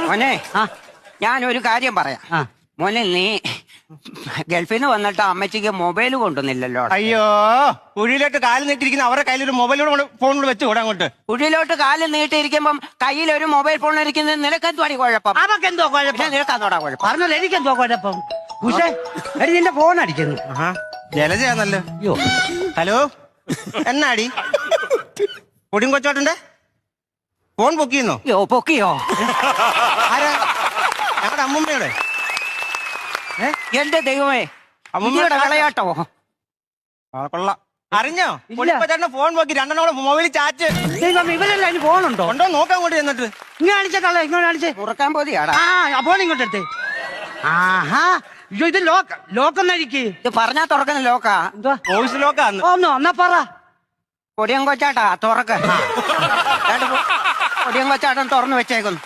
മോനെ ഞാനൊരു കാര്യം പറയാം. മോനെ നീ ഗൾഫിൽ നിന്ന് വന്നിട്ട് അമ്മച്ചിക്ക് മൊബൈൽ കൊണ്ടുവന്നില്ലല്ലോ. അയ്യോ, കുഴിയിലോട്ട് കാല് നീട്ടിരിക്കുന്ന അവരുടെ കയ്യിലൊരു മൊബൈലോട് ഫോണിൽ വെച്ച് കൂടെ അങ്ങോട്ട്. കുഴിയിലോട്ട് കാല് നീട്ടിയിരിക്കുമ്പം കയ്യിലൊരു മൊബൈൽ ഫോൺ ഇരിക്കുന്നത് നിനക്കെന്തുവാടി കുഴപ്പം? അവർക്ക് എന്തോ കുഴപ്പം? നിനക്കാന്നോടാ കുഴപ്പം? പറഞ്ഞല്ലോ എനിക്കെന്തോ കുഴപ്പം. ഉഷേ എടി നിന്റെ ഫോൺ അടിക്കുന്നു. ജലജയാന്നല്ലോ. അയ്യോ ഹലോ, എന്നാടി പൊടിയും കൊച്ചോട്ടന്റെ ഫോൺ പൊക്കിയെന്നോ? യോ പൊക്കിയോ? ആരാ? ഞങ്ങളുടെ അമ്മൂമ്മയുടെ. എന്റെ ദൈവമേ, അമ്മൂമ്മയുടെ കളയാട്ടോ. കൊള്ളാം. അറിഞ്ഞോ? പൊടിക്കൊച്ചോട്ടന്റെ ഫോൺ പൊക്കി, രണ്ടെണ്ണോടെ മൊബൈലിൽ ചാറ്റ്. ഇവരല്ല അതിന് ഫോണുണ്ടോ? ഉണ്ടോ നോക്കാൻ കൊണ്ട് ചെന്നിട്ട്. ഇങ്ങനെ കാണിച്ചേക്കള്ള ഇങ്ങനെ കാണിച്ചേ. മുറുക്കാൻ പോതിയാടാ. ഫോൺ ഇങ്ങോട്ട് എടുത്തേ. ആഹാ, അയ്യോ ഇത് ലോക്കെന്നഴിക്ക്. ഇത് പറഞ്ഞാ തുറക്കുന്ന ലോക്കാ. എന്തുവാ വോയിസ് ലോക്കാന്ന്. ഒന്നോ എന്നാ പറ. പൊടിയം കൊച്ചാട്ടാ തുറക്ക. പൊടിയം കൊച്ചാട്ടൻ തുറന്നു വെച്ചേക്കുന്നു.